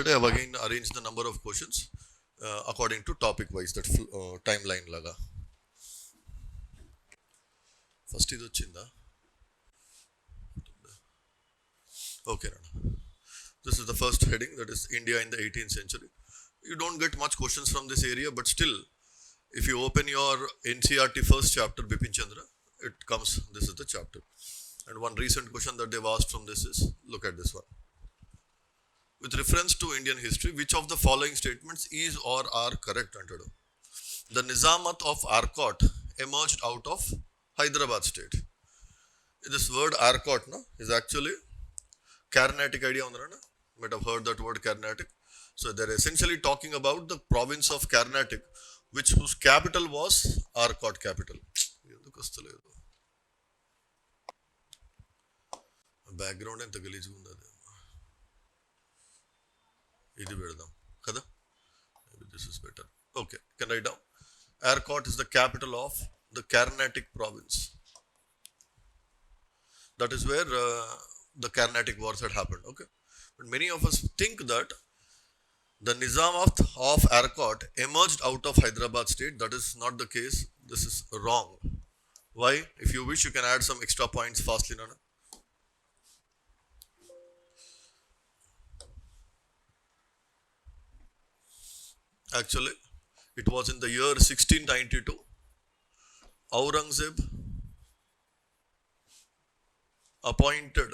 yesterday I have again arranged the number of questions according to topic wise, that timeline laga. First idu vachinda. Okay, Nana. This is the first heading, that is India in the 18th century. You don't get much questions from this area, but still, if you open your NCERT first chapter, Bipin Chandra, it comes, this is the chapter. And one recent question that they've asked from this is, look at this one. With reference to Indian history, which of the following statements is or are correct? The Nizamat of Arcot emerged out of Hyderabad state. This word Arcot is actually Carnatic idea. You might have heard that word Carnatic. So they're essentially talking about the province of Carnatic, whose capital was Arcot capital. Background and Maybe this is better. Okay, can I write down? Arcot is the capital of the Carnatic province. That is where the Carnatic wars had happened. Okay, but many of us think that the Nizamat of Arcot emerged out of Hyderabad state. That is not the case. This is wrong. Why? If you wish, you can add some extra points fastly, Nana. Actually, it was in the year 1692. Aurangzeb appointed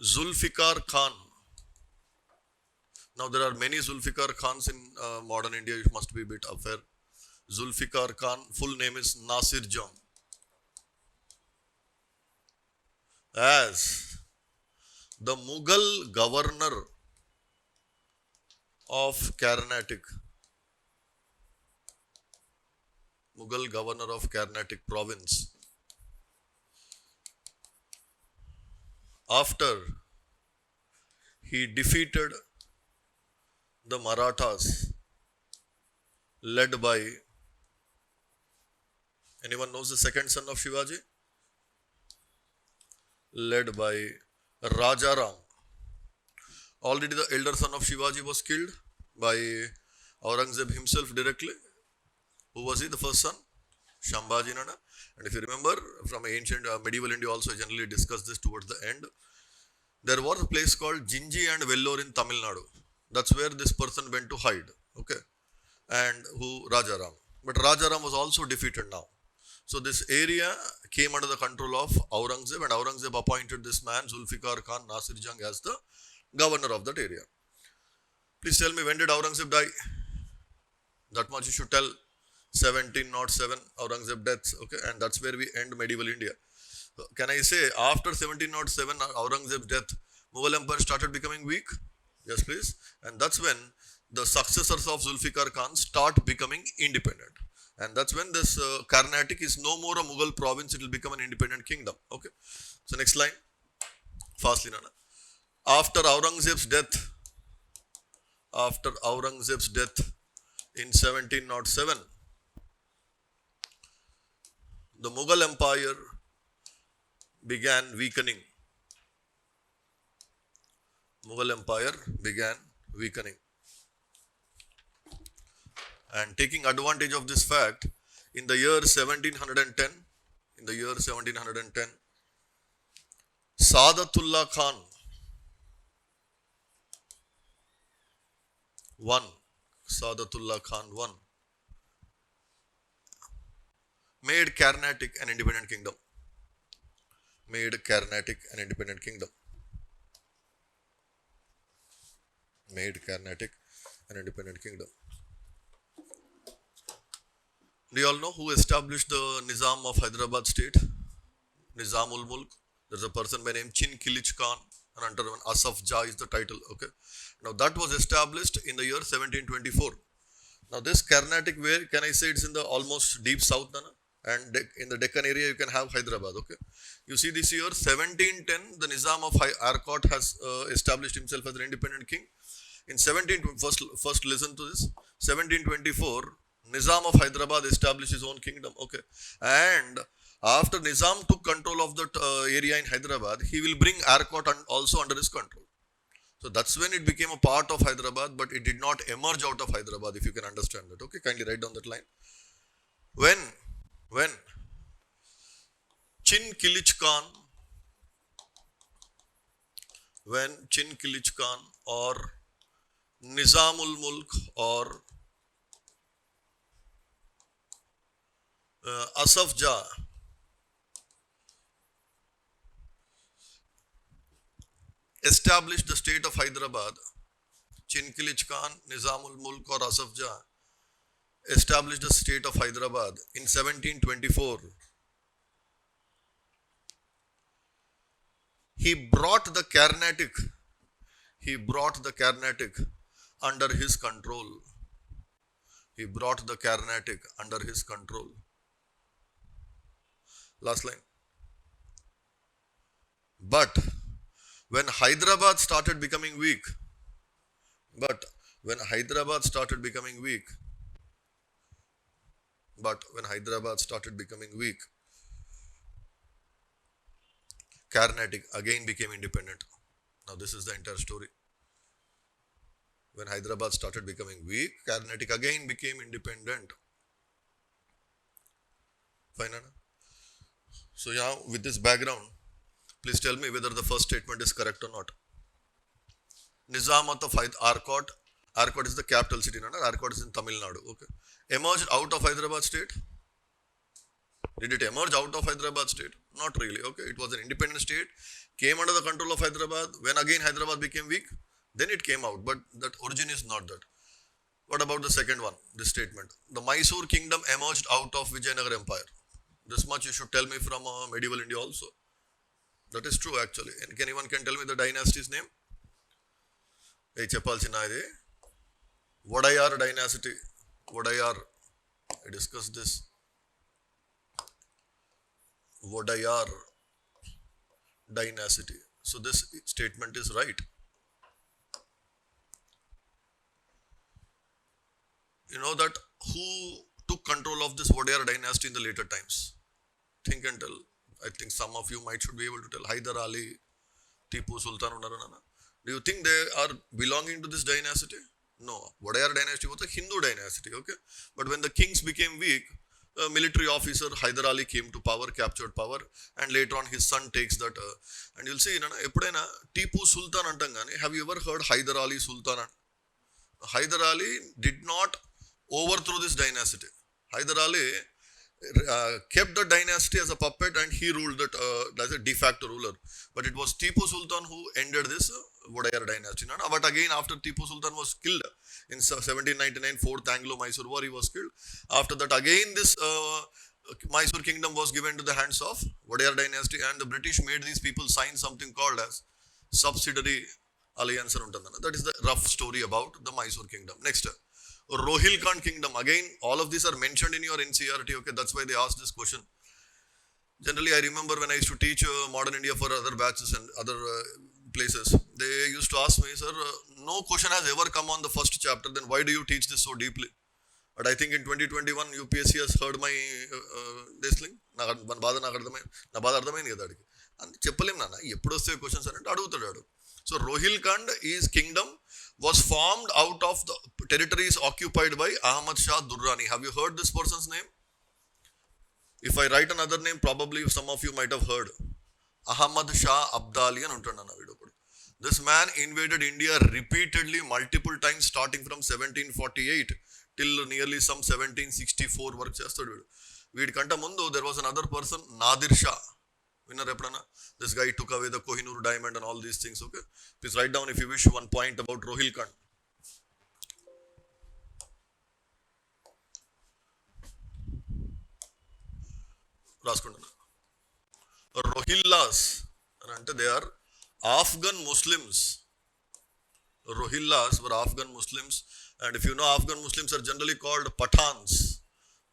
Zulfikar Khan. Now there are many Zulfikar Khans in modern India, it must be a bit unfair. Zulfikar Khan, full name is Nasir Jung, as the Mughal governor of Carnatic. Mughal governor of Carnatic province. After he defeated the Marathas led by, anyone knows the second son of Shivaji? Led by Rajaram. Already the elder son of Shivaji was killed by Aurangzeb himself directly. Who was he, the first son? Shambhaji Nana. And if you remember from ancient medieval India also, I generally discussed this towards the end. There was a place called Jinji and Vellore in Tamil Nadu. That's where this person went to hide. Okay. And who? Rajaram. But Rajaram was also defeated now. So this area came under the control of Aurangzeb, and Aurangzeb appointed this man, Zulfikar Khan Nasir Jung, as the governor of that area. Please tell me, when did Aurangzeb die? That much you should tell. 1707, Aurangzeb death. Okay, and that's where we end medieval India. Can I say after 1707, Aurangzeb's death, Mughal Empire started becoming weak? Yes, please. And that's when the successors of Zulfikar Khan start becoming independent. And that's when this Carnatic is no more a Mughal province, it will become an independent kingdom. Okay. So next line. Fastly, Nana. After Aurangzeb's death in 1707, the Mughal Empire began weakening. And taking advantage of this fact, in the year 1710, Sadatullah Khan won. Made Carnatic an independent kingdom. Do you all know who established the Nizam of Hyderabad state? Nizamul Mulk. There's a person by name Chin Kilich Khan, and under one Asaf Jah is the title. Okay. Now that was established in the year 1724. Now this Carnatic, where can I say it's in the almost deep south, Nana? And in the Deccan area you can have Hyderabad. Okay. You see this year 1710, the Nizam of Arcot has established himself as an independent king. In first listen to this. 1724, Nizam of Hyderabad established his own kingdom. Okay. And after Nizam took control of that area in Hyderabad, he will bring Arcot also under his control. So that's when it became a part of Hyderabad, but it did not emerge out of Hyderabad, if you can understand that. Okay, kindly write down that line. When Chin Kilich Khan, when Chin Kilich Khan or Nizamul Mulk or Asaf Jah established the state of Hyderabad, Chin Kilich Khan, Nizamul Mulk or Asaf Jah established the state of Hyderabad in 1724. He brought the Carnatic under his control. He brought the Carnatic under his control. Last line. But when Hyderabad started becoming weak, Carnatic again became independent. Now this is the entire story. When Hyderabad started becoming weak, Carnatic again became independent. Fine, Anna? So now with this background, please tell me whether the first statement is correct or not. Nizamat of Arcot. Arcot is the capital city. Arcot is in Tamil Nadu. Okay. Emerged out of Hyderabad state. Did it emerge out of Hyderabad state? Not really. Okay. It was an independent state. Came under the control of Hyderabad. When again Hyderabad became weak, then it came out. But that origin is not that. What about the second one? This statement. The Mysore kingdom emerged out of Vijayanagar Empire. This much you should tell me from medieval India also. That is true actually. And anyone can tell me the dynasty's name? Hey, Chepalchina ide. Vodayar dynasty. Vodayar. I discussed this. Vodayar dynasty. So this statement is right. You know that who took control of this Vodayar dynasty in the later times? Think and tell. I think some of you might should be able to tell. Hyder Ali, Tipu Sultan. Do you think they are belonging to this dynasty? No. Vodayar dynasty was a Hindu dynasty, okay? But when the kings became weak, a military officer Hyder Ali came to power, captured power, and later on his son takes that. And you'll see, Tipu Sultan antangane. Have you ever heard Hyder Ali Sultan? Hyder Ali did not overthrow this dynasty. Hyder Ali kept the dynasty as a puppet and he ruled that as a de facto ruler. But it was Tipu Sultan who ended this Vodayar dynasty. But again, after Tipu Sultan was killed in 1799, 4th Anglo-Mysore War, he was killed. After that, again, this Mysore kingdom was given to the hands of Vodayar dynasty, and the British made these people sign something called as subsidiary alliance. That is the rough story about the Mysore kingdom. Next, Rohilkhand kingdom. Again, all of these are mentioned in your NCERT. Okay, that's why they asked this question. Generally, I remember when I used to teach modern India for other batches and other places, they used to ask me, sir, no question has ever come on the first chapter, then why do you teach this so deeply? But I think in 2021, UPSC has heard my this thing. So Rohilkhand, his kingdom was formed out of the territories occupied by Ahmad Shah Durrani. Have you heard this person's name? If I write another name, probably some of you might have heard. Ahmad Shah Abdali and this man invaded India repeatedly, multiple times, starting from 1748 till nearly some 1764 work chestadu. Veedikanta mundu there was another person, Nadir Shah. This guy took away the Kohinoor diamond and all these things. Okay, please write down if you wish one point about Rohilkhand. Rohillas, they are Afghan Muslims. Rohillas were Afghan Muslims, and if you know, Afghan Muslims are generally called Pathans.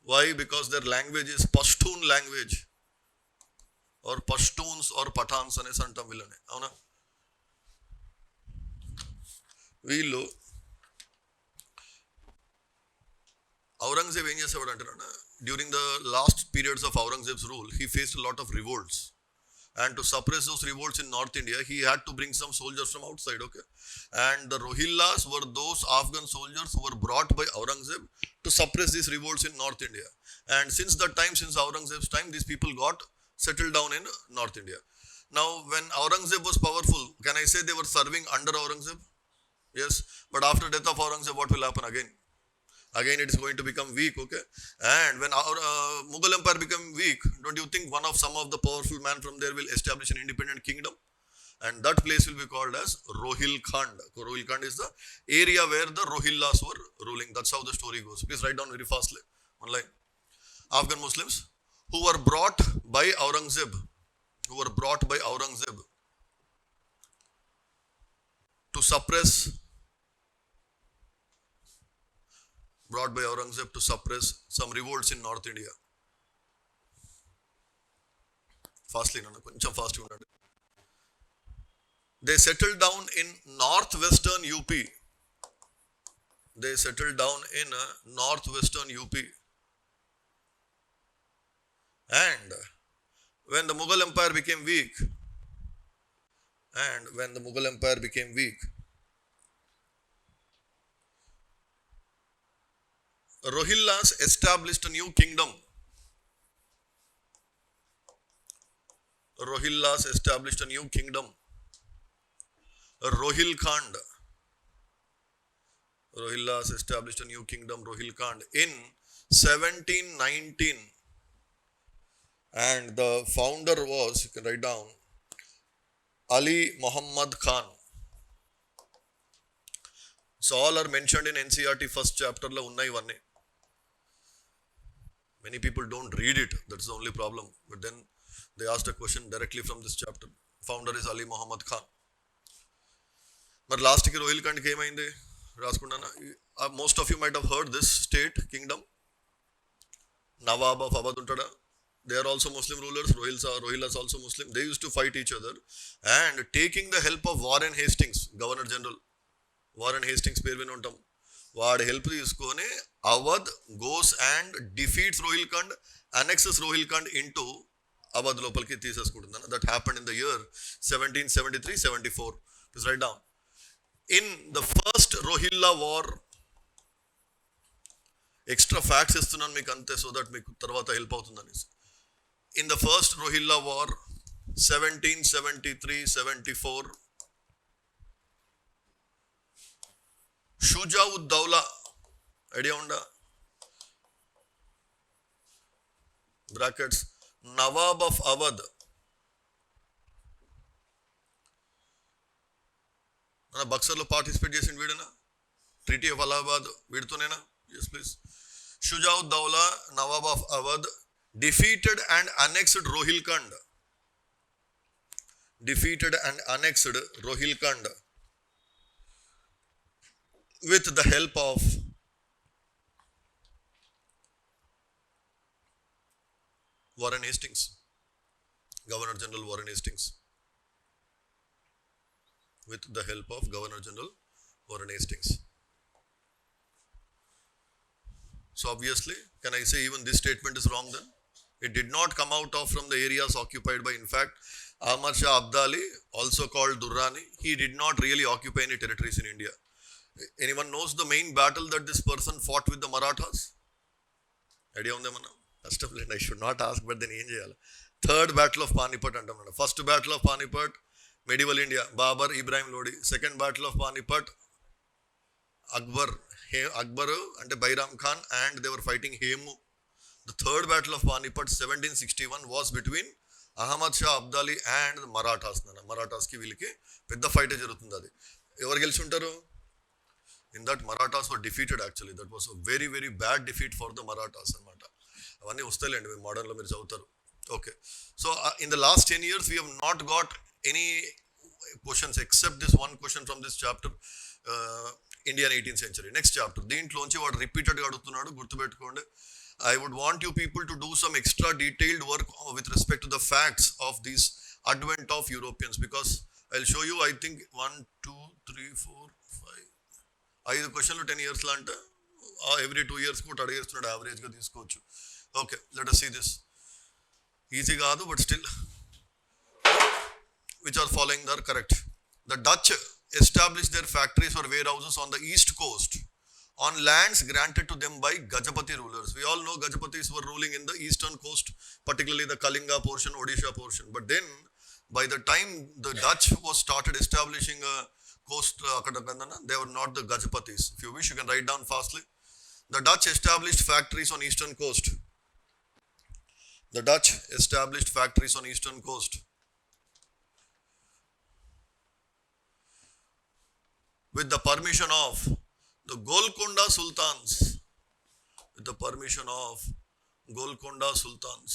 Why? Because their language is Pashtun language, or Pashtuns or Pathans ane santam villane. Avuna? Veellu Aurangzeb em chesavadu ante during the last periods of Aurangzeb's rule, he faced a lot of revolts. And to suppress those revolts in North India, he had to bring some soldiers from outside, okay? And the Rohillas were those Afghan soldiers who were brought by Aurangzeb to suppress these revolts in North India. And since that time, since Aurangzeb's time, these people got settled down in North India. Now, when Aurangzeb was powerful, can I say they were serving under Aurangzeb? Yes. But after death of Aurangzeb, what will happen again? Again, it is going to become weak, okay? And when our Mughal Empire become weak, don't you think some of the powerful man from there will establish an independent kingdom? And that place will be called as Rohilkhand. Rohilkhand is the area where the Rohillas were ruling. That's how the story goes. Please write down very fastly. One line. Afghan Muslims who were brought by Aurangzeb, to suppress some revolts in North India. Fastly, koncham fast undandi. They settled down in northwestern UP. And when the Mughal Empire became weak, Rohillas established a new kingdom. Rohilkhand. Rohillas established a new kingdom, Rohilkhand, in 1719. And the founder was, you can write down, Ali Muhammad Khan. So all are mentioned in NCERT first chapter la unnai vanne. Many people don't read it, that's the only problem. But then they asked a question directly from this chapter. Founder is Ali Muhammad Khan. But last ki Rohilkhand came in the Raskundana. Most of you might have heard this state, kingdom. Nawab of Awadh untada. They are also Muslim rulers. Rohillas also Muslim. They used to fight each other. And taking the help of Warren Hastings, Governor General. Warren Hastings పేరు విని ఉంటాం. వాడి help తీసుకొని Awadh goes and defeats Rohilkhand, annexes Rohilkhand into Awadh లోపలికి తీసేసుకుంటుంది. That happened in the year 1773-74. Please write down. In the first Rohilla war, extra facts ఇస్తున్నాను మీకు అంతే, so that మీకు తర్వాత హెల్ప్ అవుతుందని. In the first Rohilla war, 1773-74, Shujauddawla, idea unda? Brackets, Nawab of Awadh. Buxarlo participate చేసిన వీడనా? Treaty of Allahabad వీడితోనేనా? Yes, please. Shujauddawla, Nawab of Awadh, defeated and annexed Rohilkhand. With the help of Warren Hastings, Governor General Warren Hastings. With the help of Governor General Warren Hastings. So obviously, can I say even this statement is wrong then? It did not come out of from the areas occupied by, in fact, Ahmad Shah Abdali, also called Durrani, he did not really occupy any territories in India. Anyone knows the main battle that this person fought with the Marathas? Idea on them? First of all, I should not ask, but then Third Battle of Panipat. First Battle of Panipat, medieval India, Babar, Ibrahim Lodi. Second Battle of Panipat, Akbar and Bairam Khan, and they were fighting Hemu. The third Battle of Panipat, 1761, was between Ahmad Shah Abdali and the Marathas. Marathas ki vilki pedda fight jarutundadi. Evaru gelusuntaru? In that, Marathas were defeated actually. That was a very, very bad defeat for the Marathas. Avanni vastaylendi modern lo meer chadutaru. Okay. So in the last 10 years, we have not got any questions except this one question from this chapter, Indian 18th century. Next chapter. Deentloంచి వాడు రిపీటెడ్గా అడుగుతున్నాడు, గుర్తుపెట్టుకోండి. I would want you people to do some extra detailed work with respect to the facts of this advent of Europeans, because I'll show you, I think 1, 2, 3, 4, 5. 5 questions 10 years la ante every 2 years ko అడిగేస్తున్నాడు, average గా తీసుకోవచ్చు. Okay, let us see this. Easy కాదు, but still which are following are correct. The Dutch established their factories or warehouses on the east coast on lands granted to them by Gajapati rulers. We all know Gajapatis were ruling in the eastern coast, particularly the Kalinga portion, Odisha portion. But then, by the time the Dutch was started establishing a coast, they were not the Gajapatis. If you wish, you can write down fastly. The Dutch established factories on eastern coast. The Dutch established factories on eastern coast with the permission of the Golconda Sultans. With the permission of Golconda Sultans.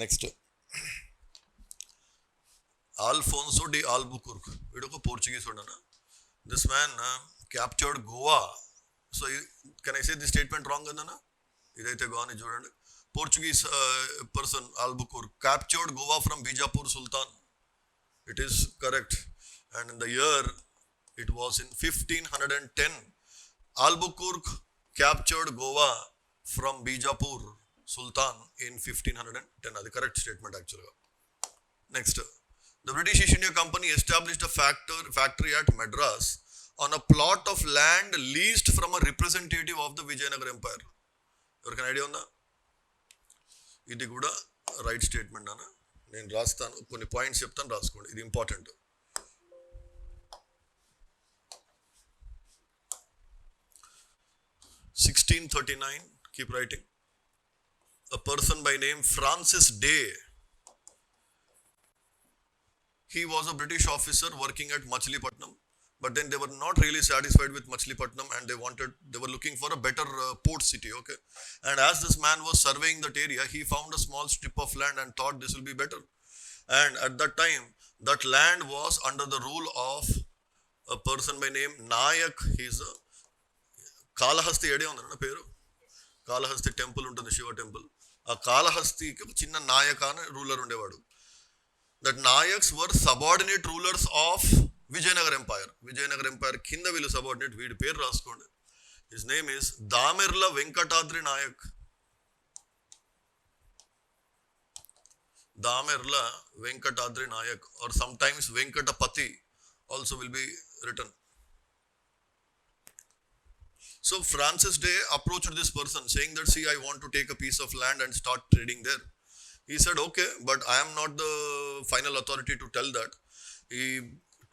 Next. Alfonso de Albuquerque. వీడొక Portuguese ఉండనా. This man captured Goa. So can I say this statement wrong andana? ఇదైతే గోవాని చూడండి. Portuguese person Albuquerque captured Goa from Bijapur Sultan. It is correct. And in the year, it was in 1510. Albuquerque captured Goa from Bijapur Sultan in 1510. That's the correct statement actually. Next. The British East India Company established a factory at Madras on a plot of land leased from a representative of the Vijayanagara Empire. ఎవరికైనా idea ఉందా? ఇది కూడా right statement అన్న. నేను రాస్తాను, కొన్ని points చెప్తాను, రాసుకోండి, ఇది important. (1639) keep writing. A person by name Francis Day. He was a British officer working at Machilipatnam, but then they were not really satisfied with Machilipatnam and they were looking for a better port city, okay. And as this man was surveying that area, he found a small strip of land and thought this will be better. And at that time, that land was under the rule of a person by name Nayak. He's a Kalahasti idea on the peru. Kalahasti temple untundi, Shiva temple. A Kalahasti chinna Nayaka ruler undevadu. That Nayaks were subordinate rulers of Vijayanagara Empire. Vijayanagara Empire kinda వీళ్ళు subordinate. వీడి పేరు రాసుకోండి. His name is Damirla Venkatadri Nayak. Damirla Venkatadri Nayak, or sometimes Venkatapati also will be written. So Francis Day approached this person saying that, see, I want to take a piece of land and start trading there. He said, okay, but I am not the final authority to tell that. He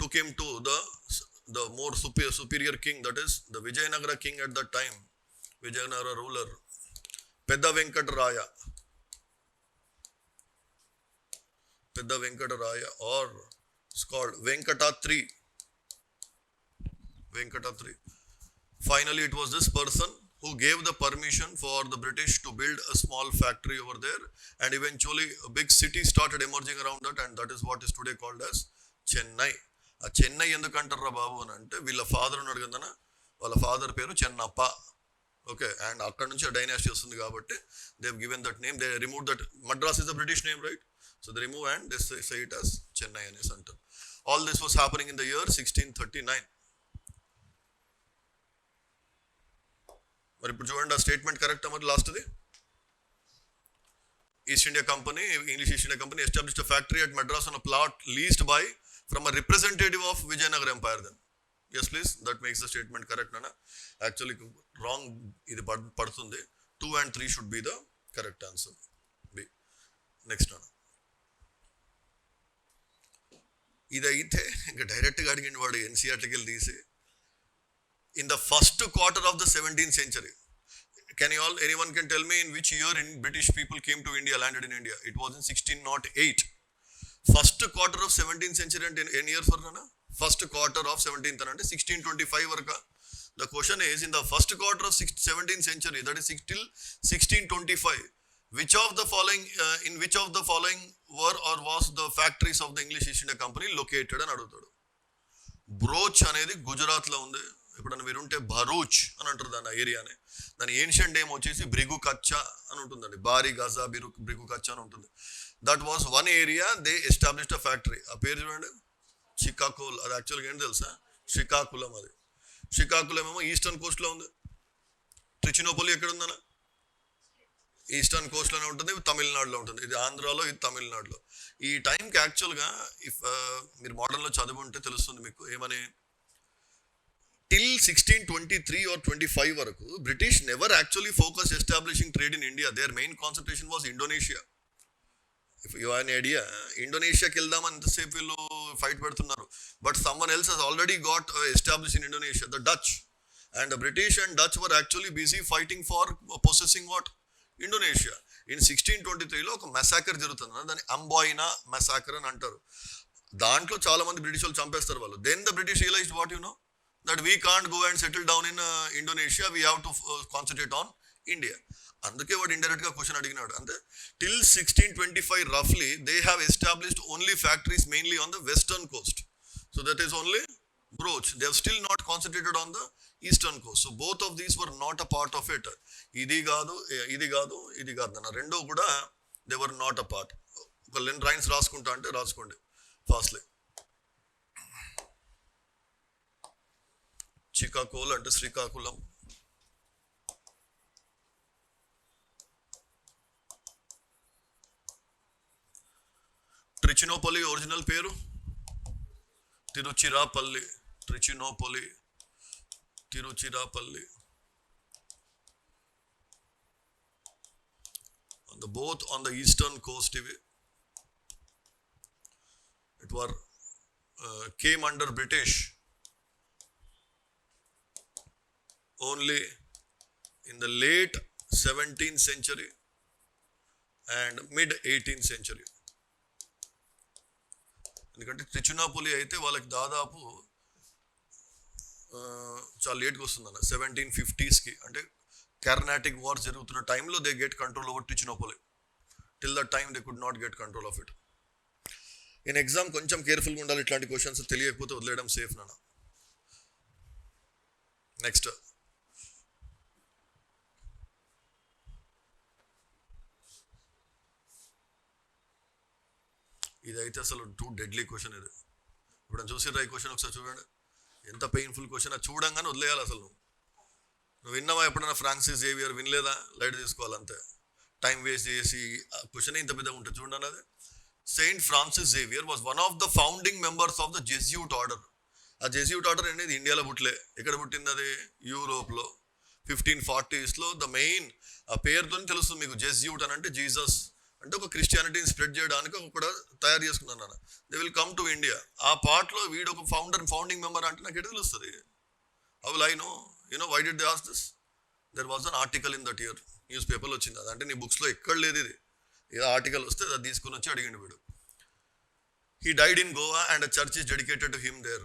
took him to the more superior king, that is the Vijayanagara king at that time, Vijayanagara ruler, Pedda Venkataraya. Pedda Venkataraya, or it's called Venkatatri. Venkatatri. Finally, it was this person who gave the permission for the British to build a small factory over there, and eventually a big city started emerging around that, and that is what is today called as Chennai. A Chennai endukantarra babu అని అంటే వీళ్ళ father ఉన్నాడు కదా, వాళ్ళ father పేరు Chennappa, okay. And అక్కడ నుంచి ఆ డైనాసిటీ వస్తుంది కాబట్టి they have given that name. They remove that. Madras is the British name, right? So they remove and they say it as Chennai అనేసి అంటారు. All this was happening in the year 1639. మరి ఇప్పుడు చూడండి, ఆ స్టేట్మెంట్ కరెక్టా మరి లాస్ట్ది? East India Company, English East India Company established a factory at Madras on a plot leased by from a representative of Vijayanagara Empire then. Yes, please. That makes the statement correct, Nana. Actually, wrong. Idi padutundi. 2 and 3 should be the correct answer. B. Next, Nana. Idaithe inga direct ga adigindi vaadu NCERT ki తీసి. In the first quarter of the 17th century. Anyone can tell me in which year British people came to India, landed in India? It was in 1608. First quarter of 17th century and in years for Nana? First quarter of 17th and 1625 varka. The question is, in the first quarter of 17th century, that is till 1625, which of the following were or was the factories of the English East India Company located అని అడుగుతాడు. Brooch అనేది గుజరాత్ లో ఉంది. ఎప్పుడన్నా మీరు ఉంటే భరూచ్ అని అంటారు దాని ఏరియాని. దాని ఏన్షియంట్ నేమ్ వచ్చేసి బ్రిగు కచ్చా అని ఉంటుందండి. బారీ గజా బ్రిగు కచ్చా అని ఉంటుంది. That was one area they established a factory. ఆ పేరు చూడండి, శ్రీకాకుళం. అది యాక్చువల్గా ఏంటి తెలుసా? శ్రీకాకుళం. అది శ్రీకాకుళం ఏమో ఈస్టర్న్ కోస్ట్లో ఉంది. ట్రిచినోపోలి ఎక్కడ ఉందన్న? ఈస్టర్న్ కోస్ట్లోనే ఉంటుంది, తమిళనాడులో ఉంటుంది. ఇది ఆంధ్రాలో, ఇది తమిళనాడులో. ఈ టైంకి యాక్చువల్గా ఇఫ్ మీరు మోడర్న్లో చదివి ఉంటే తెలుస్తుంది మీకు ఏమని, టిల్ 1623 or 25 వరకు British never actually focus establishing trade in India. Their main concentration was Indonesia. If you have an idea, ఇండోనేషియాకి వెళ్దామని ఎంతసేపు వీళ్ళు ఫైట్ పెడుతున్నారు. But someone else has already got establish in Indonesia, the Dutch. And the British and Dutch were actually busy fighting for possessing what, Indonesia. In 1623లో ఒక massacre జరుగుతుంది, దాన్ని అంబాయినా massacre అని అంటారు. దాంట్లో చాలా మంది బ్రిటిష్ వాళ్ళు చంపేస్తారు వాళ్ళు. Then the British realised what you know, that we can't go and settle down in Indonesia, we have to concentrate on India. అందుకే వాడు ఇండైరెక్ట్ గా క్వశ్చన్ అడిగినాడు. అంటే టిల్ 1625 రఫ్లీ they have established only factories mainly on the western coast. So that is only Broach. They have still not concentrated on the eastern coast. So both of these were not a part of it. ఇది కాదు అన్న, రెండో కూడా they were not a part. ఒక లెన్ rains రాసుకుంటా అంటే రాసుకోండి ఫాస్ట్లీ. శ్రీకాకుళం అంటే శ్రీకాకుళం, ట్రిచినోపల్లి ఒరిజినల్ పేరు Tiruchirappalli. ట్రిచినోపల్లి, Tiruchirappalli. both on the eastern coast. It were came under British only in the late 17th century and mid 18th century. ఎందుకంటే ట్రిచినోపోలి అయితే వాళ్ళకి దాదాపు చాలా లేట్గా వస్తుందన్న 1750s అంటే కర్నాటిక్ వార్ జరుగుతున్న టైంలో they get control over Trichinopoly. Till that time they could not get control of it. In exam కొంచెం కేర్ఫుల్గా ఉండాలి, ఇట్లాంటి క్వశ్చన్స్ తెలియకపోతే వదిలేయడం సేఫ్ నాన్న. నెక్స్ట్ ఇదైతే అసలు టూ డెడ్లీ క్వశ్చన్. ఇది ఇప్పుడు చూసిర్రా ఈ క్వశ్చన్ ఒకసారి చూడండి, ఎంత పెయిన్ఫుల్ క్వశ్చన్. అది చూడంగానే వదిలేయాలి. అసలు నువ్వు విన్నావా ఎప్పుడైనా ఫ్రాన్సిస్ జేవియర్? వినలేదా? లైట్ తీసుకోవాలంతే, టైం వేస్ట్ చేసి క్వశ్చన్ ఇంత పెద్దగా ఉంటుంది చూడండి. అది Saint Francis Xavier was one of the founding members of the Jesuit order. ఆ జెస్యూట్ ఆర్డర్ అనేది ఇండియాలో పుట్టలే. ఎక్కడ పుట్టింది? అది యూరోప్లో 1540s. ద మెయిన్ ఆ పేరుతో తెలుస్తుంది మీకు, జెస్యూట్ అని అంటే జీసస్ అంటే ఒక క్రిస్టియానిటీని స్ప్రెడ్ చేయడానికి కూడా తయారు చేసుకున్నాను నాన్న. They will come to India. ఆ పార్ట్లో వీడు ఒక ఫౌండింగ్ మెంబర్ అంటే నాకు ఎటు తెలుస్తుంది? How will I know? You know why did they ask this? There was an article in that year, news పేపర్లో వచ్చింది. అది అంటే నీ బుక్స్లో ఎక్కడ లేదు. ఇది ఏదో ఆర్టికల్ వస్తే అది తీసుకుని వచ్చి అడిగిండు వీడు. He died in Goa and church is dedicated to him there.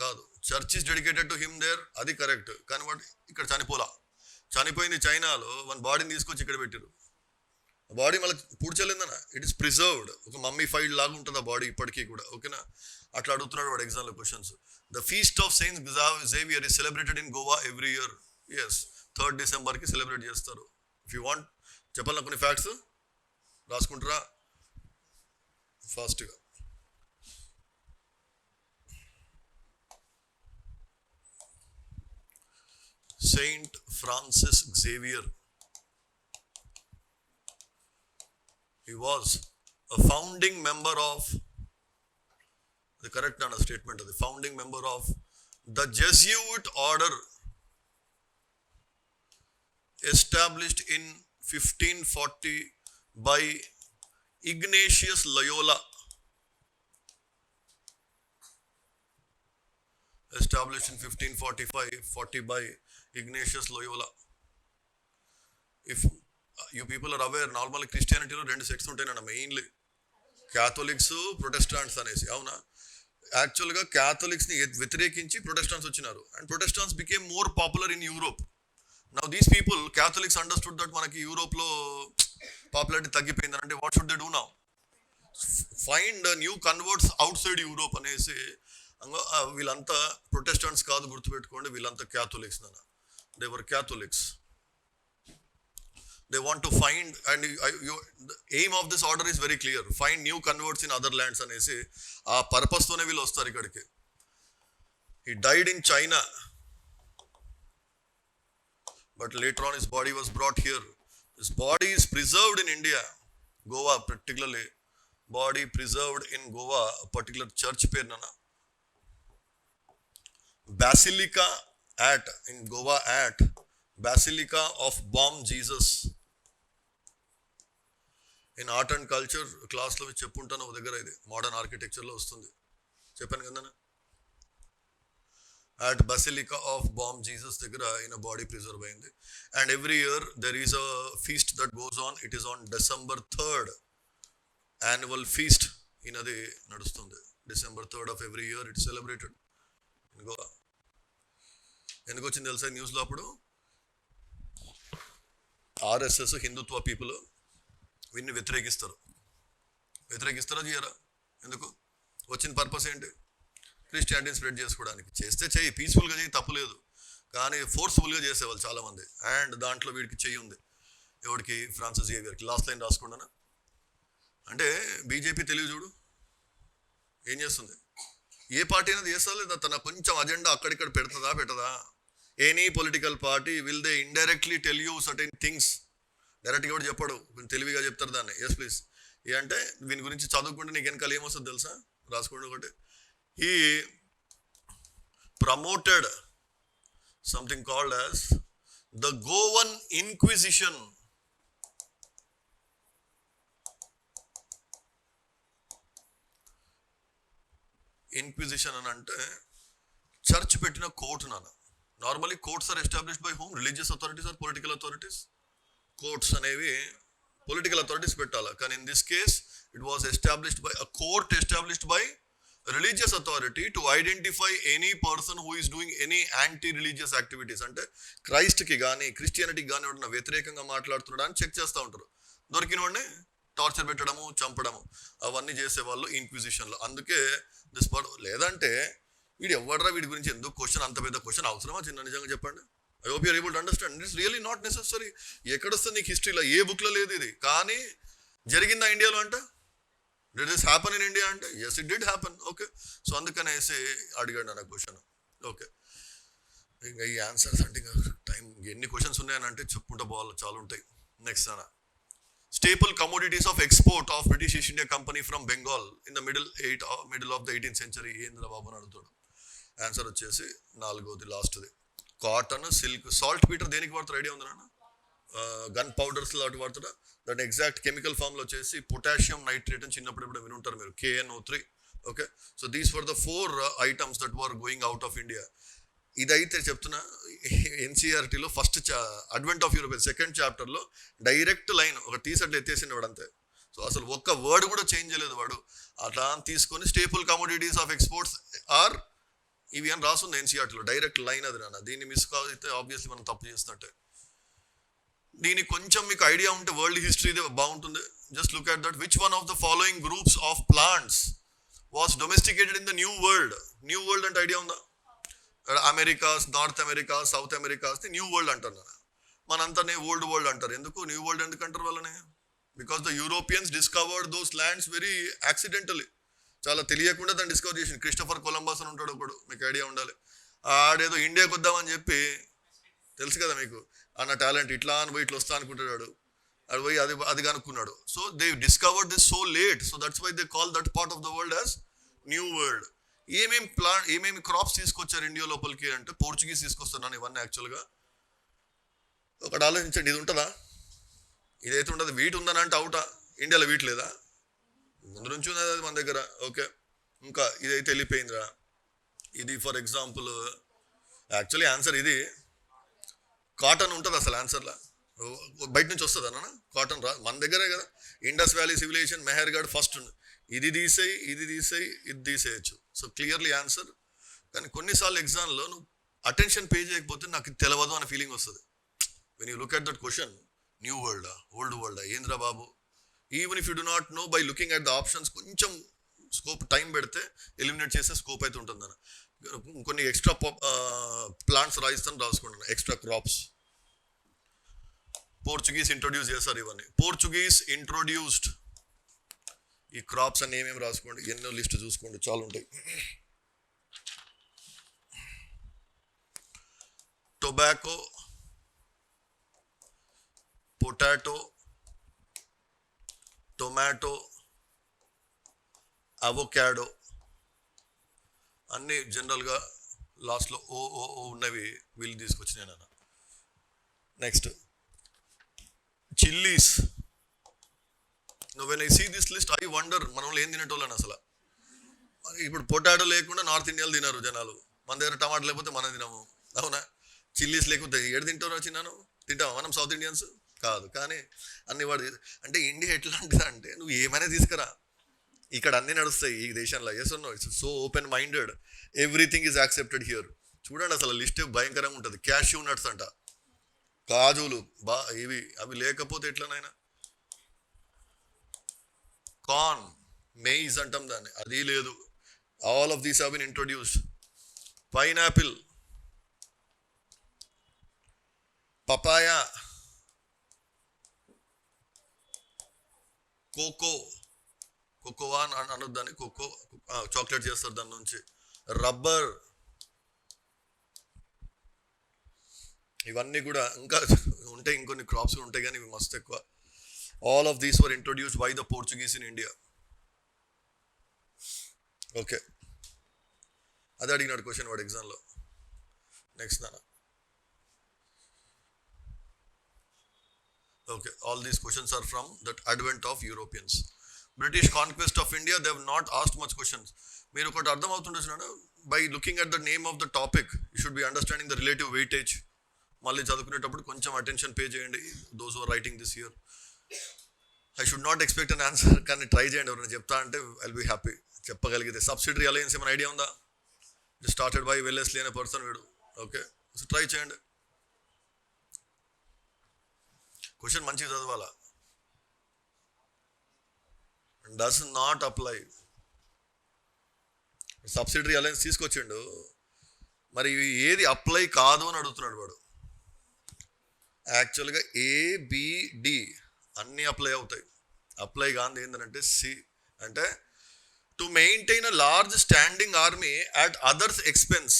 కాదు, church is dedicated to him there, అది కరెక్ట్. కానీ వాడు ఇక్కడ చనిపోయింది చైనాలో. మన బాడీని తీసుకొచ్చి ఇక్కడ పెట్టారు. బాడీ మళ్ళీ పూడ్చలేదన్న, ఇట్ ఈస్ ప్రిజర్వ్డ్. ఒక మమ్మీ ఫైడ్ లాగా ఉంటుంది ఆ బాడీ ఇప్పటికీ కూడా. ఓకేనా? అట్లా అడుగుతున్నాడు వాడు ఎగ్జామ్లో questions. The feast of saint Xavier is celebrated in Goa every year. Yes, 3rd Decemberకి సెలబ్రేట్ చేస్తారు. ఇఫ్ యూ వాంట్ చెప్పాలి కొన్ని ఫ్యాక్ట్స్ రాసుకుంటారా ఫాస్ట్గా. Saint Francis Xavier, he was a founding member of the correct statement of the founding member of the Jesuit order established in 1540 by Ignatius Loyola. Established in 1545-40 by Ignatius Loyola. If you people are aware, normal క్రిస్టియానిటీలో 2 sects ఉంటాయి mainly, Catholics, Protestants అనేసి. అవునా? యాక్చువల్గా క్యాథోలిక్స్ని వ్యతిరేకించి Protestants వచ్చినారు. And Protestants became more popular in Europe. Now these people, Catholics understood that మనకి యూరోప్లో పాపులారిటీ తగ్గిపోయింది. అంటే what should they do now? Find new converts outside Europe అనేసి. వీళ్ళంతా ప్రొటెస్టాంట్స్ కాదు, గుర్తుపెట్టుకోండి, వీళ్ళంతా క్యాథోలిక్స్ నాన్న. They were Catholics. They want to find, and the aim of this order is very clear, find new converts in other lands అనేసి ఆ purpose తోనే వీళ్ళు వస్తారు ఇక్కడికి. He died in China but later on his body was brought here. His body is preserved in India, Goa particularly. Body preserved in Goa, a particular church పేరున Basilica at in Goa at Basilica of Bomb Jesus. In art and culture క్లాస్లో చెప్పుంటాను ఒక దగ్గర, ఇది modern ఆర్కిటెక్చర్లో వస్తుంది, చెప్పాను కదా. At Basilica of Bomb Jesus దగ్గర in a body preserve అయింది. And every year there is a feast that goes on. It is on December 3rd. Annual feast in అది నడుస్తుంది. December 3rd of every year it is celebrated in Goa. ఎందుకు వచ్చింది తెలుసా న్యూస్లో అప్పుడు? RSS హిందుత్వ people వీరిని వ్యతిరేకిస్తారా చేయరా? ఎందుకు వచ్చిన పర్పస్ ఏంటి? క్రిస్టియానిటీని స్ప్రెడ్ చేసుకోవడానికి. చేస్తే చెయ్యి, పీస్ఫుల్గా చెయ్యి, తప్పులేదు. కానీ ఫోర్స్ఫుల్గా చేసేవాళ్ళు చాలామంది. అండ్ దాంట్లో వీడికి చెయ్యి ఉంది. ఎవరికి? ఫ్రాన్సిస్ జేవియర్కి. లాస్ట్ లైన్ రాసుకుంటానా అంటే బీజేపీ తెలివి చూడు ఏం చేస్తుంది. ఏ పార్టీ అనేది చేస్తా లేదా తన కొంచెం అజెండా అక్కడిక్కడ పెట్టదా? Any political party will they indirectly tell you certain things. డైరెక్ట్గా కూడా చెప్పడు, తెలివిగా చెప్తారు దాన్ని. Yes please. ఏ అంటే దీని గురించి చదువుకుంటే నీకు వెనకాల ఏమొస్తుంది తెలుసా? రాసుకోండి ఒకటి. He promoted something called as the Goan Inquisition. Inquisition అని అంటే చర్చ్ పెట్టిన కోర్టు నాన్న. Normally courts are established by whom? Religious authorities or political authorities? Courts అనేవి పొలిటికల్ అథారిటీస్ పెట్టాలి. కానీ in this case it was established by a court established by religious authority to identify any person who is doing any anti religious activities. అంటే క్రైస్ట్కి కానీ క్రిస్టియానిటీకి కానీ ఉన్న వ్యతిరేకంగా మాట్లాడుతున్నాడు అని చెక్ చేస్తూ ఉంటారు. దొరికిన వాడిని టార్చర్ పెట్టడము, చంపడము, అవన్నీ చేసేవాళ్ళు ఇన్క్విజిషన్లో. అందుకే దిస్ లేదంటే వీడు ఎవడరా, వీడి గురించి ఎందుకు క్వశ్చన్, అంత పెద్ద క్వశ్చన్ అవసరమా చిన్న? నిజంగా చెప్పండి. I hope you're able to understand. It's really not necessary. ఎక్కడొస్తుంది నీకు హిస్టరీలో? ఏ బుక్లో లేదు ఇది. కానీ జరిగిందా ఇండియాలో అంటే? Did this happen in India? అంటే yes, it did happen. Okay. So అందుకనేసి అడిగాడు నా క్వశ్చన్. ఓకే, ఇంకా ఈ ఆన్సర్స్ అంటే ఇంకా టైం ఎన్ని క్వశ్చన్స్ ఉన్నాయని చెప్పుకుంటా పోవాలి, చాలా ఉంటాయి. నెక్స్ట్ అన్న, staple commodities of export of British East India company from Bengal in the middle of the 18th century. ఏంద్ర బాబు అని అడుగుతాడు. ఆన్సర్ వచ్చేసి 4వది, లాస్ట్ది. Cotton, silk. సాల్ట్ పీటర్ దేనికి వాడతారు ఐడియా ఉందా? గన్ పౌడర్స్ లాంటి వాడతారా? దాని ఎగ్జాక్ట్ కెమికల్ ఫామ్లో వచ్చేసి పొటాషియం నైట్రేట్ అని చిన్నప్పుడు ఎప్పుడు వినుంటారు మీరు, KNO3. Okay. So these for the 4 items that were going out of India. ఇదైతే చెప్తున్నా ఎన్సీఆర్టీలో first advent of Europe second చాప్టర్లో డైరెక్ట్ లైన్ ఒక టీషర్ట్లు ఎత్తేసిండు వాడు అంతే. సో అసలు ఒక్క వర్డ్ కూడా చేంజ్ చేయలేదు వాడు. అట్లా తీసుకొని staple commodities of exports or ఇవి అని రాస్తుంది ఎన్సీఆర్టీలో, డైరెక్ట్ లైన్ అది నాన్న. దీన్ని మిస్ అయితే ఆబ్వియస్లీ మనం తప్పు చేస్తున్నట్టే. దీనికి కొంచెం మీకు ఐడియా ఉంటే వరల్డ్ హిస్టరీ బాగుంటుంది. Just look at that. Which one of the following groups of plants was domesticated in the new world? New world అంటే ఐడియా ఉందా? అమెరికాస్, నార్త్ అమెరికా, సౌత్ అమెరికాస్ని న్యూ వరల్డ్ అంటారు. మనంతానే ఓల్డ్ వరల్డ్ అంటారు. ఎందుకు new world ఎందుకు అంటారు వాళ్ళని? Because the Europeans discovered those lands very accidentally. చాలా తెలియకుండా దాన్ని డిస్కవర్ చేసింది. క్రిస్టఫర్ కొలంబస్ అని ఉంటాడు ఒకడు, మీకు ఐడియా ఉండాలి. ఆడేదో ఇండియాకి వద్దామని చెప్పి, తెలుసు కదా మీకు, అన్న టాలెంట్ ఇట్లా అని పోయి ఇట్లా వస్తా అనుకుంటున్నాడు. అది పోయి అది కనుక్కున్నాడు. So they discovered this so late. So that's why they call that part of the world as new world. ఏమేమి క్రాప్స్ తీసుకొచ్చారు ఇండియా లోపలికి అంటే పోర్చుగీస్ తీసుకొస్తున్నాను ఇవన్నీ. యాక్చువల్గా ఒకటి ఆలోచించండి, ఇది ఉంటుందా? ఇదైతే ఉండదు. వీటి ఉందని అంటే అవుటా? ఇండియాలో వీటి లేదా? ముందు నుంచి ఉన్నది అది మన దగ్గర. ఓకే, ఇంకా ఇదైతే వెళ్ళిపోయిందిరా. ఇది ఫర్ ఎగ్జాంపుల్ యాక్చువల్లీ ఆన్సర్ ఇది. కాటన్ ఉంటుంది అసలు ఆన్సర్లా? బయట నుంచి వస్తుంది అన్న కాటన్ రా, మన దగ్గరే కదా. Indus valley civilization, Mehrgarh first. ఇది తీసేయి, ఇది తీసేయచ్చు. So clearly answer. కానీ కొన్నిసార్లు ఎగ్జామ్లో నువ్వు అటెన్షన్ పే చేయకపోతే నాకు తెలియదు అనే ఫీలింగ్ వస్తుంది. When you look at that question, new వరల్డా ఓల్డ్ వరల్డా ఏంద్రా బాబు. Even if you do not know, by looking at the options కొంచెం స్కోప్ టైం పెడితే ఎలిమినేట్ చేసే స్కోప్ అయితే ఉంటుందన్న. కొన్ని ఎక్స్ట్రా ప్లాంట్స్ రాసుకుంటున్నాను, ఎక్స్ట్రా క్రాప్స్. పోర్చుగీస్ ఇంట్రొడ్యూస్ చేస్తారు ఇవన్నీ. పోర్చుగీస్ ఇంట్రొడ్యూస్డ్ ఈ క్రాప్స్ అన్ని ఏమేమి రాసుకోండి, ఎన్నో లిస్ట్ చూసుకోండి, చాలా ఉంటాయి. టొబాకో, పొటాటో, టొమాటో, అవోకాడో అన్నీ జనరల్గా లాస్ట్లో ఓ ఓ ఓ ఉన్నవి వీళ్ళు తీసుకొచ్చినాయి అన్న. Next chillies. When I see this list I wonder మనం ఏం తినేటోళ్ళని అసలు. ఇప్పుడు పొటాటో లేకుండా నార్త్ ఇండియాలో తినరు జనాలు, మన దగ్గర టమాటా లేకపోతే మనం తినము, అవునా? చిల్లీస్ లేకపోతే ఏడు తింటారో చిన్నాను, తింటావా మనం సౌత్ ఇండియన్స్? కాదు. కానీ అన్ని వాడు అంటే ఇండియా ఎట్లాంటిది అంటే నువ్వు ఏమైనా తీసుకురా, ఇక్కడ అన్నీ నడుస్తాయి ఈ దేశంలో. Yes no, it's so open minded, everything is accepted here. చూడండి అసలు లిస్ట్ భయంకరంగా ఉంటుంది. క్యాష్యూ నట్స్ అంట, కాజులు, ఇవి అవి లేకపోతే ఎట్లనైనా. కార్న్, మెయిజ్ అంటాం దాన్ని, అది లేదు. All of these have been introduced. Pineapple, papaya, cocoa అనొద్దు దాన్ని, కోకో చాక్లెట్ చేస్తారు దాని నుంచి. రబ్బర్, ఇవన్నీ కూడా ఇంకా ఉంటాయి, ఇంకొన్ని క్రాప్స్ ఉంటాయి కానీ ఇవి మస్తు ఎక్కువ. All of these were introduced by the Portuguese in India. Okay, అదే అడిగినాడు క్వశ్చన్ వాడు ఎగ్జామ్లో. నెక్స్ట్ నాన్న. Okay, all these questions are from that advent of Europeans. British conquest of India, they have not asked much questions. మీరు ఒకటి అర్థం అవుతుంటున్నాడు, by looking at the name of the topic, you should be understanding the relative weightage. మళ్ళీ చదువుకునేటప్పుడు కొంచెం attention pay చేయండి, those who are writing this year. I should not expect an answer, కానీ try చేయండి. ఎవరైనా చెప్తా అంటే I'll be happy. చెప్పగలిగితే. సబ్సిడరీ అలయన్స్ ఏమైనా ఐడియా ఉందా? స్టార్టెడ్ బై వెల్లెస్లీ అనే పర్సన్ వీడు. ఓకే, సో ట్రై చేయండి. క్వశ్చన్ మంచిగా చదవాలా. Does not apply. Subsidiary alliance తీసుకొచ్చిండు, మరి ఏది అప్లై కాదు అని అడుగుతున్నాడు వాడు. యాక్చువల్గా ఏబిడి అన్నీ అప్లై అవుతాయి. అప్లై కాదు ఏంటంటే సి, అంటే to maintain a large standing army at others expense.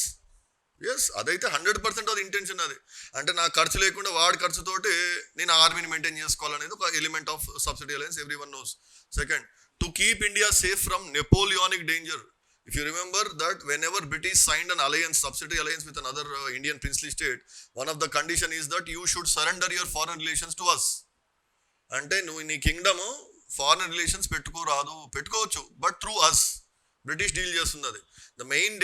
Yes, అదైతే 100% అది ఇంటెన్షన్. అది అంటే నా ఖర్చు లేకుండా వాడి ఖర్చుతోటి నేను ఆర్మీని మెయింటైన్ చేసుకోవాలనేది ఒక element of subsidy alliance, every one knows. Second, to keep India safe from Napoleonic danger. If you remember that whenever British signed an alliance, subsidiary alliance with another Indian princely state, one of the condition is that you should surrender your foreign relations to us. అంటే నువ్వు నీ kingdom foreign relations పెట్టుకోవచ్చు, but through us. British deal చేస్తుంది అది. The main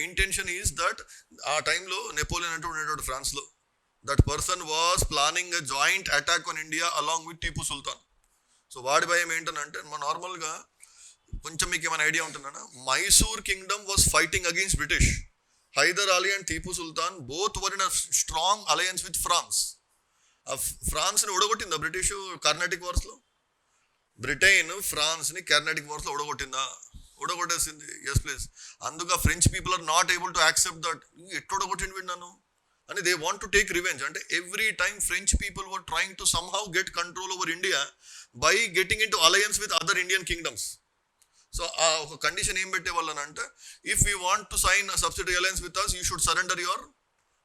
intention is that ఆ టైంలో Napoleon అంటూ ఉండేటోడు ఫ్రాన్స్లో. That person was planning a joint attack on India along with Tipu Sultan. So వాడి భయం ఏంటంటే, మన నార్మల్గా కొంచెం మీకు ఏమైనా ఐడియా ఉంటుందా, Mysore kingdom was fighting against British. Hyder Ali and Tipu Sultan both were in a strong alliance with France. ఆ ఫ్రాన్స్ని ఓడగొట్టిందా బ్రిటిష్ కర్ణాటిక్ వార్స్లో? బ్రిటైన్ ఫ్రాన్స్ని కర్ణాటిక్ వార్స్లో ఓడగొట్టేసింది. Yes please. అందుకు French people are not able to accept that. ఎట్లా ఓడగొట్టింది విన్నాను అని they want to take revenge. అంటే every time French people were trying to somehow get control over India by getting in to alliance with other Indian kingdoms. So ఆ ఒక condition ఏం పెట్టేవాళ్ళని అంటే, if you want to sign subsidiary alliance with us, you should surrender your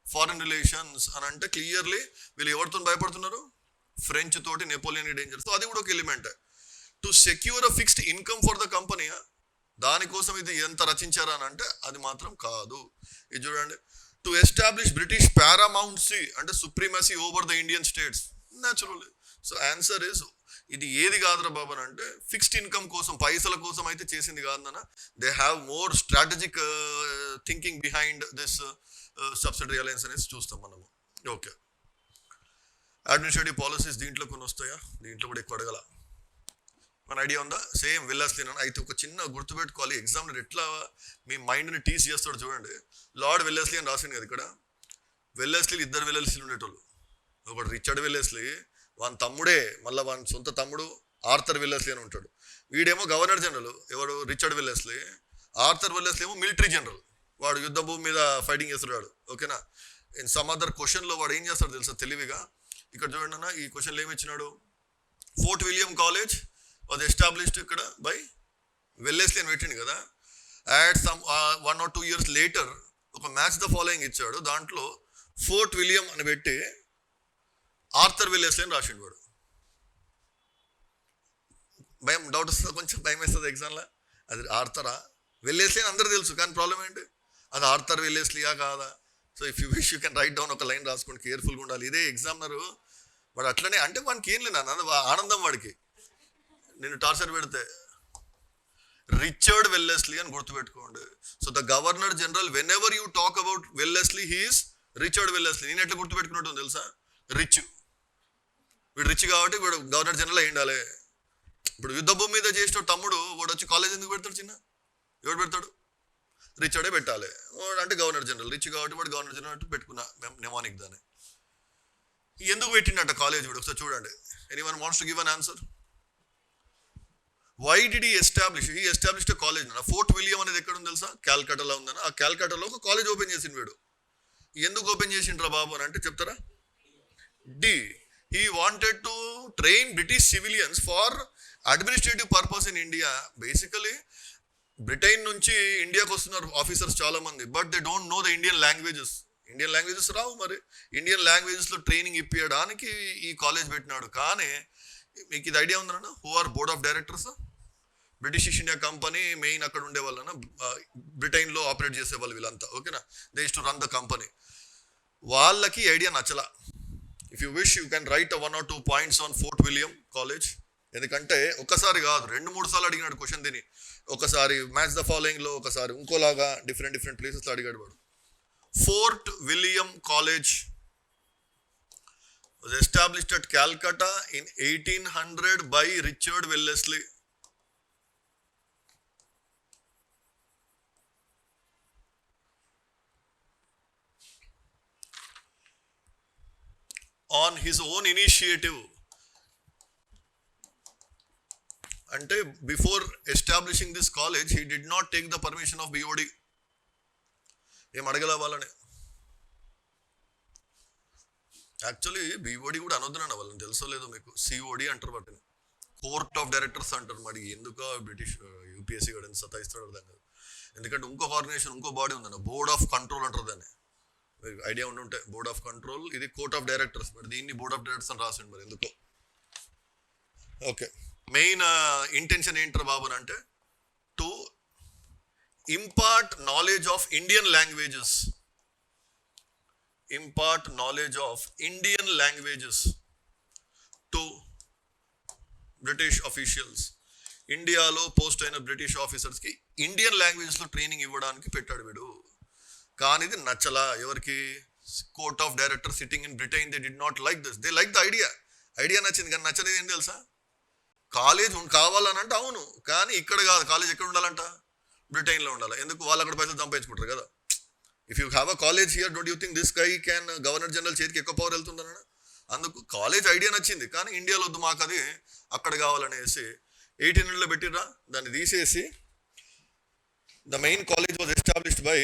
foreign relations అని. అంటే clearly వీళ్ళు ఎవరితో భయపడుతున్నారు? ఫ్రెంచ్ తోటి, నెపోలియన్ డేంజర్. సో అది కూడా ఒక element. To secure a fixed income for the company, దానికోసం ఇది ఎంత రచించారా అని అంటే అది మాత్రం కాదు. ఇది చూడండి, టు ఎస్టాబ్లిష్ బ్రిటిష్ పారామౌంట్సీ, అంటే supremacy over the Indian states. Naturally. So answer is, ఇది ఏది కాదురా బాబు అని అంటే, ఫిక్స్డ్ ఇన్కమ్ కోసం, పైసల కోసం అయితే చేసింది కాదన్న. They have more strategic thinking behind this subsidiary alliance అనేది చూస్తాం మనము. ఓకే, అడ్మినిస్ట్రేటివ్ పాలసీస్ దీంట్లో కొన్ని వస్తాయా? దీంట్లో కూడా ఎక్కువ అడగల. మన ఐడియా ఉందా? సేమ్ వెల్లెస్లీ అయితే ఒక చిన్న గుర్తుపెట్టుకోవాలి, ఎగ్జామ్లో ఎట్లా మీ మైండ్ని టీస్ చేస్తాడు చూడండి. లార్డ్ వెల్లెస్లీ అని రాసింది కదా ఇక్కడ. వెల్లెస్లీ ఇద్దరు వెల్లెస్లీలు ఉండేటోళ్ళు. ఒకటి రిచర్డ్ వెల్లెస్లీ, వాని తమ్ముడే, మళ్ళీ వాని సొంత తమ్ముడు ఆర్థర్ వెల్లెస్లీ అని ఉంటాడు. వీడేమో గవర్నర్ జనరల్, ఎవరు? Richard Wellesley. ఆర్థర్ వెల్లెస్లీ ఏమో మిలిటరీ జనరల్, వాడు యుద్ధ భూమి మీద ఫైటింగ్ చేస్తున్నాడు. ఓకేనా? ఇన్ సమ్ అదర్ క్వశ్చన్లో వాడు ఏం చేస్తాడు తెలుసా తెలివిగా? ఇక్కడ చూడండి అన్న, ఈ క్వశ్చన్లో ఏమి ఇచ్చినాడు? Fort William college was established ఇక్కడ బై వెల్లెస్లీ అని పెట్టిండు కదా. At some 1 or 2 years later ఒక మ్యాచ్ ద ఫాలోయింగ్ ఇచ్చాడు. దాంట్లో ఫోర్ట్ విలియం అని పెట్టి ఆర్థర్ వెల్లెస్లీ అని రాసిండు వాడు. డౌట్ వస్తుంది, కొంచెం భయం వేస్తుంది ఎగ్జామ్లో. అది ఆడతారా వెళ్ళేసి అని అందరూ తెలుసు, కానీ ప్రాబ్లం ఏంటి అది ఆడతారు వెళ్ళేసియా కాదా. So if you wish you can right down, ఒక లైన్ రాసుకోండి, కేర్ఫుల్గా ఉండాలి. ఇదే ఎగ్జామినరు వాడు అట్లనే అంటే వానికి ఏం లేదు అన్న ఆనందం వాడికి. నేను టార్చర్ పెడితే రిచర్డ్ వెల్లెస్లీ అని గుర్తుపెట్టుకోండి. So the governor general whenever you talk about Wellesley he is Richard Wellesley. నేను ఎట్లా గుర్తుపెట్టుకున్నట్టు తెలుసా, రిచ్, వీడు రిచ్ కాబట్టి వీడు గవర్నర్ జనరల్ అయి ఉండాలి. ఇప్పుడు యుద్ధ భూమి మీద చేసిన తమ్ముడు వాడు వచ్చి కాలేజ్ ఎందుకు పెడతాడు, చిన్న ఎవడు పెడతాడు, రిచర్డే పెట్టాలి. వాడు అంటే గవర్నర్ జనరల్, రిచ్ కాబట్టి వాడు గవర్నర్ జనరల్ అంటే పెట్టుకున్నా నెమానిక్ దాన్ని. ఎందుకు పెట్టిండట కాలేజ్ వీడు, ఒకసారి చూడండి. Anyone wants to give an answer? Why did he established a college. Fort William అనేది ఎక్కడ ఉంది తెలుసా, క్యాల్కటాలో ఉందన్న. ఆ క్యాల్కటాలో ఒక కాలేజ్ ఓపెన్ చేసిండు వీడు. ఎందుకు ఓపెన్ చేసిండ్రా బాబు అని అంటే చెప్తారా, డి he wanted to train British civilians for administrative purpose in India. Basically Britain నుంచి ఇండియాకి వస్తున్నారు ఆఫీసర్స్ చాలా మంది, but they don't know the Indian languages రావు. మరి ఇండియన్ లాంగ్వేజెస్లో ట్రైనింగ్ ఇప్పించడానికి ఈ కాలేజ్ పెట్టినాడు. కానీ మీకు ఇది ఐడియా ఉందన్న, who are board of directors? British East India company main అక్కడ ఉండే వాళ్ళన, బ్రిటన్లో ఆపరేట్ చేసే వాళ్ళు వీళ్ళంతా, ఓకేనా. They use to run the company. వాళ్ళకి ఐడియా నచ్చలా. If you wish you can write 1 or 2 points on fort William college. ఎందుకంటే ఒకసారి కాదు 2-3 సార్లు అడిగినాడు క్వశ్చన్ దీన్ని. ఒకసారి మ్యాచ్ ద ఫాలోయింగ్లో, ఒకసారి ఇంకోలాగా డిఫరెంట్ ప్లేసెస్లో అడిగాడు వాడు. Fort William college was established at Calcutta in 1800 by Richard Wellesley. On his own initiative. అంటే before establishing this college he did not take the permission of BOD. ఏం అడగల వాళ్ళని. యాక్చువల్లీ బిఓడి కూడా అనొద్దునన్న వాళ్ళని, తెలుసో లేదో మీకు, సిఓడి అంటారు వాటిని, కోర్ట్ ఆఫ్ డైరెక్టర్స్ అంటారు. మరి ఎందుకో బ్రిటిష్ యూపీఎస్సీ కూడా ఎంత సతాయిస్తాడు అర్థం కాదు. ఎందుకంటే ఇంకొక ఆర్గనైజేషన్, ఇంకో బాడీ ఉందన్న, బోర్డ్ ఆఫ్ కంట్రోల్ అంటారు దాన్ని. ఐడియా ఉంటే బోర్డ్ ఆఫ్ కంట్రోల్, ఇది కోర్ట్ ఆఫ్ డైరెక్టర్స్. మరి దీన్ని బోర్డ్ ఆఫ్ డైరెక్టర్స్ అని రాసిండు మరి ఎందుకో. ఓకే, మెయిన్ ఇంటెన్షన్ ఏంటారు బాబు అంటే to impart knowledge of Indian languages. impart knowledge of Indian languages to British officials. ఇండియాలో పోస్ట్ అయిన బ్రిటిష్ ఆఫీసర్స్కి ఇండియన్ లాంగ్వేజెస్లో ట్రైనింగ్ ఇవ్వడానికి పెట్టాడు వీడు. కానీ ఇది నచ్చలా ఎవరికి, court of director sitting in Britain. They did not like this, they like the idea నచ్చింది, కానీ నచ్చలేదు ఏం తెలుసా, కాలేజ్ కావాలని అంటే అవును, కానీ ఇక్కడ కాదు, కాలేజ్ ఎక్కడ ఉండాలంట, బ్రిటన్లో ఉండాలి. ఎందుకు, వాళ్ళు అక్కడ పైసలు సంపాదించుకుంటారు కదా. If you have a college here, don't you think this guy can, governor general చేతికి ఎక్కువ పవర్ వెళ్తుందన్న. అందుకు కాలేజ్ ఐడియా నచ్చింది, కానీ ఇండియాలో వద్దు మాకు, అది అక్కడ కావాలనేసి 1800లో పెట్టిర్రా, దాన్ని తీసేసి the main college was established by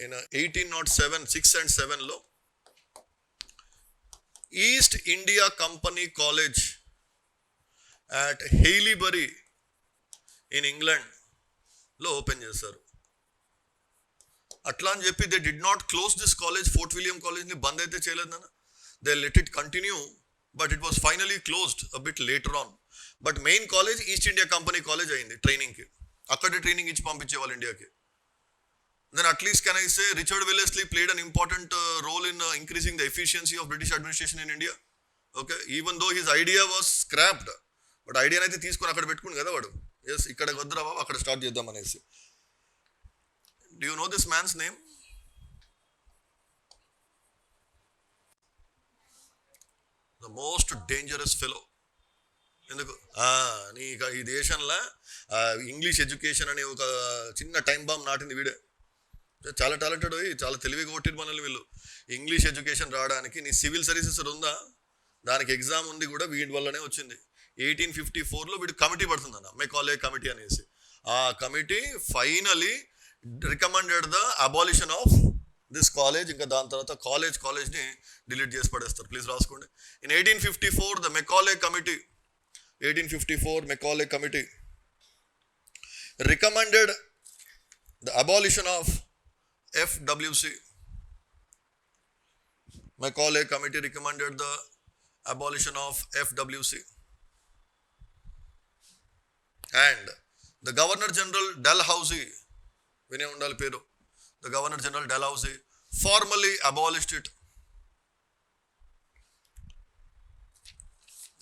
in 1807, 6 and 7లో East India company college at Haileybury in ఇంగ్లాండ్లో ఓపెన్ చేశారు. అట్లా అని చెప్పి they did not close this college, fort William కాలేజ్ని బంద్ అయితే చేయలేదు నాన్న. They let it continue, but it was finally closed a bit later on. But main college East India company college అయింది ట్రైనింగ్కి. అక్కడే ట్రైనింగ్ ఇచ్చి పంపించేవాళ్ళు ఇండియాకి. Then at least can I say Richard Wellesley played an important role in increasing the efficiency of British administration in India. Okay, even though his idea was scrapped, but ఐడియాని అయితే తీసుకొని అక్కడ పెట్టుకుని కదా వాడు. ఎస్, ఇక్కడ వద్దురా బాబు అక్కడ స్టార్ట్ చేద్దాం అనేసి. Do you know this man's name? The most dangerous fellow. ఎందుకు నీకు ఈ దేశంలో ఇంగ్లీష్ ఎడ్యుకేషన్ అనే ఒక చిన్న టైం బాంబ్ నాటింది వీడే. చాలా టాలెంటెడ్, చాలా తెలివిగా కొట్టిరు మనల్ని వీళ్ళు. ఇంగ్లీష్ ఎడ్యుకేషన్ రావడానికి నీ సివిల్ సర్వీసెస్ ఉందా, దానికి ఎగ్జామ్ ఉంది కూడా వీడి వల్లనే వచ్చింది. 1854లో వీడు కమిటీ పడుతుందన్న, మెకాలే కమిటీ అనేసి. ఆ committee finally recommended the abolition of this college. ఇంకా దాని తర్వాత కాలేజ్ని డిలీట్ చేసి పడేస్తారు. ప్లీజ్ రాసుకోండి. In 1854 the Macaulay committee, 1854 Macaulay committee recommended the abolition of FWC. Macaulay committee recommended the abolition of FWC. And the Governor General Dalhousie, వినే ఉండాలి పేరు, the Governor General Dalhousie formally abolished it.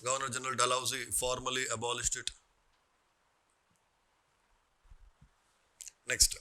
Governor General Dalhousie formally abolished it. Next.